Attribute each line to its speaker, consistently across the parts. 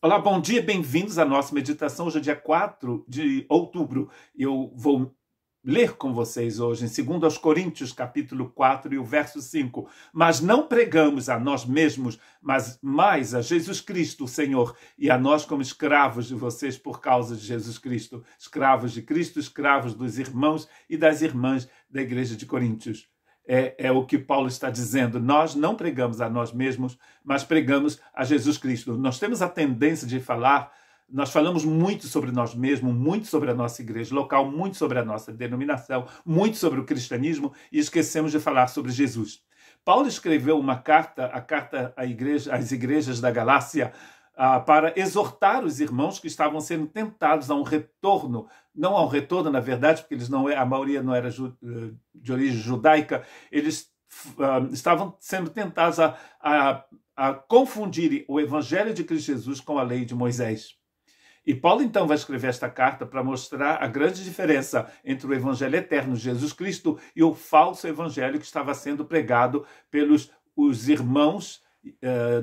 Speaker 1: Olá, bom dia, bem-vindos à nossa meditação. Hoje é dia 4 de outubro. Eu vou ler com vocês hoje em 2 Coríntios, capítulo 4 e o verso 5. Mas não pregamos a nós mesmos, mas mais a Jesus Cristo, o Senhor, e a nós como escravos de vocês por causa de Jesus Cristo. Escravos de Cristo, escravos dos irmãos e das irmãs da igreja de Coríntios. É o que Paulo está dizendo. Nós não pregamos a nós mesmos, mas pregamos a Jesus Cristo. Nós temos a tendência de nós falamos muito sobre nós mesmos, muito sobre a nossa igreja local, muito sobre a nossa denominação, muito sobre o cristianismo e esquecemos de falar sobre Jesus. Paulo escreveu uma carta, a carta às igrejas da Galácia, para exortar os irmãos que estavam sendo tentados a um retorno, não a um retorno, na verdade, porque a maioria não era de origem judaica, eles estavam sendo tentados a confundirem o evangelho de Cristo Jesus com a lei de Moisés. E Paulo, então, vai escrever esta carta para mostrar a grande diferença entre o evangelho eterno de Jesus Cristo e o falso evangelho que estava sendo pregado pelos os irmãos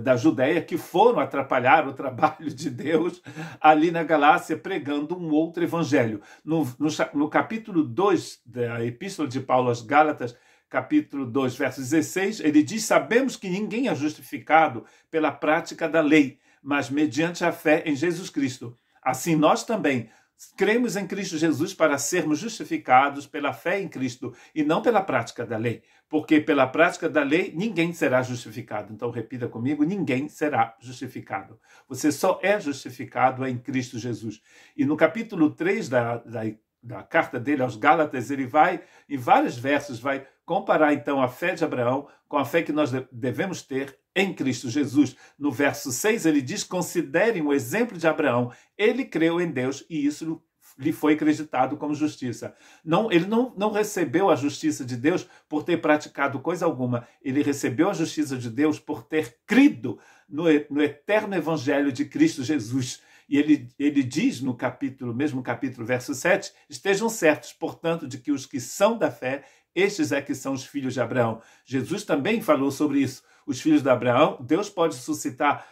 Speaker 1: da Judéia que foram atrapalhar o trabalho de Deus ali na Galácia pregando um outro evangelho. No capítulo 2 da Epístola de Paulo aos Gálatas, capítulo 2, verso 16, ele diz: sabemos que ninguém é justificado pela prática da lei, mas mediante a fé em Jesus Cristo. Assim nós também cremos em Cristo Jesus para sermos justificados pela fé em Cristo e não pela prática da lei. Porque pela prática da lei ninguém será justificado. Então repita comigo: ninguém será justificado. Você só é justificado em Cristo Jesus. E no capítulo 3 da carta dele aos Gálatas, ele vai, em vários versos, vai comparar então a fé de Abraão com a fé que nós devemos ter em Cristo Jesus. No verso 6 ele diz: considerem o exemplo de Abraão. Ele creu em Deus e isso lhe foi acreditado como justiça. Ele não recebeu a justiça de Deus por ter praticado coisa alguma. Ele recebeu a justiça de Deus por ter crido no eterno evangelho de Cristo Jesus. E ele diz no mesmo capítulo, verso 7, estejam certos, portanto, de que os que são da fé, estes é que são os filhos de Abraão. Jesus também falou sobre isso. Os filhos de Abraão, Deus pode suscitar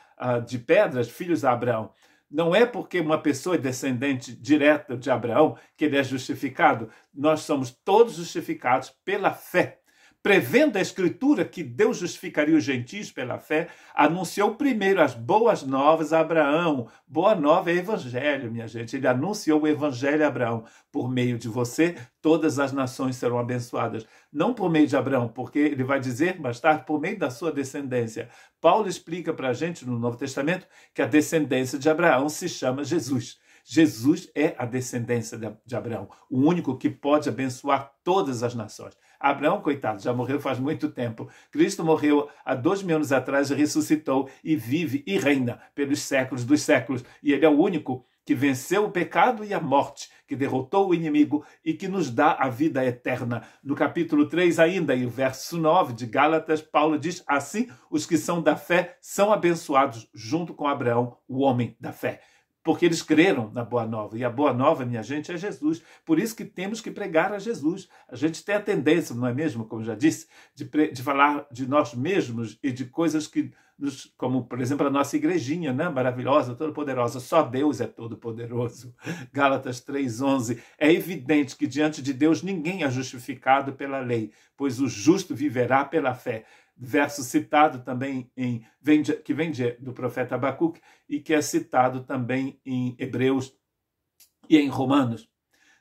Speaker 1: de pedras filhos de Abraão. Não é porque uma pessoa é descendente direta de Abraão que ele é justificado. Nós somos todos justificados pela fé. Prevendo a Escritura que Deus justificaria os gentios pela fé, anunciou primeiro as boas novas a Abraão. Boa nova é evangelho, minha gente. Ele anunciou o evangelho a Abraão. Por meio de você, todas as nações serão abençoadas. Não por meio de Abraão, porque ele vai dizer mais tarde, por meio da sua descendência. Paulo explica para a gente no Novo Testamento que a descendência de Abraão se chama Jesus. Jesus é a descendência de Abraão, o único que pode abençoar todas as nações. Abraão, coitado, já morreu faz muito tempo. Cristo morreu há 2000 anos atrás, ressuscitou e vive e reina pelos séculos dos séculos. E ele é o único que venceu o pecado e a morte, que derrotou o inimigo e que nos dá a vida eterna. No capítulo 3 ainda, e o verso 9 de Gálatas, Paulo diz: assim, os que são da fé são abençoados junto com Abraão, o homem da fé. Porque eles creram na Boa Nova. E a Boa Nova, minha gente, é Jesus. Por isso que temos que pregar a Jesus. A gente tem a tendência, não é mesmo, como já disse, de falar de nós mesmos e de coisas que, como, por exemplo, a nossa igrejinha, né? Maravilhosa, todo-poderosa. Só Deus é todo-poderoso. Gálatas 3:11. É evidente que diante de Deus ninguém é justificado pela lei, pois o justo viverá pela fé. Verso citado também que vem do profeta Abacuque e que é citado também em Hebreus e em Romanos.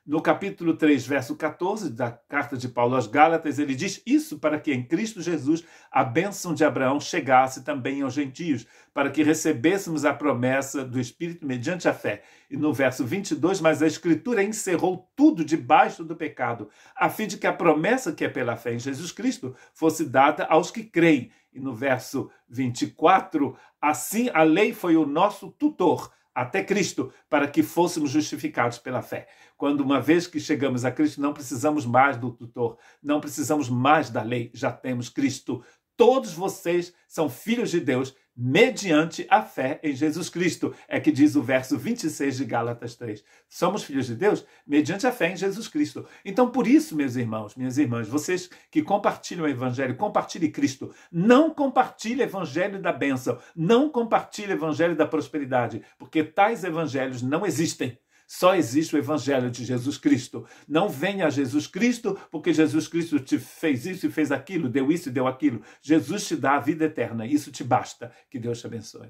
Speaker 1: No capítulo 3, verso 14 da carta de Paulo aos Gálatas, ele diz isso para que em Cristo Jesus a bênção de Abraão chegasse também aos gentios, para que recebêssemos a promessa do Espírito mediante a fé. E no verso 22, mas a Escritura encerrou tudo debaixo do pecado, a fim de que a promessa que é pela fé em Jesus Cristo fosse dada aos que creem. E no verso 24, assim a lei foi o nosso tutor, até Cristo, para que fôssemos justificados pela fé. Quando uma vez que chegamos a Cristo, não precisamos mais do tutor, não precisamos mais da lei, já temos Cristo. Todos vocês são filhos de Deus mediante a fé em Jesus Cristo. É que diz o verso 26 de Gálatas 3. Somos filhos de Deus mediante a fé em Jesus Cristo. Então, por isso, meus irmãos, minhas irmãs, vocês que compartilham o Evangelho, compartilhem Cristo. Não compartilhe o Evangelho da bênção. Não compartilhe o Evangelho da prosperidade, porque tais evangelhos não existem. Só existe o Evangelho de Jesus Cristo. Não venha a Jesus Cristo porque Jesus Cristo te fez isso e fez aquilo, deu isso e deu aquilo. Jesus te dá a vida eterna. Isso te basta. Que Deus te abençoe.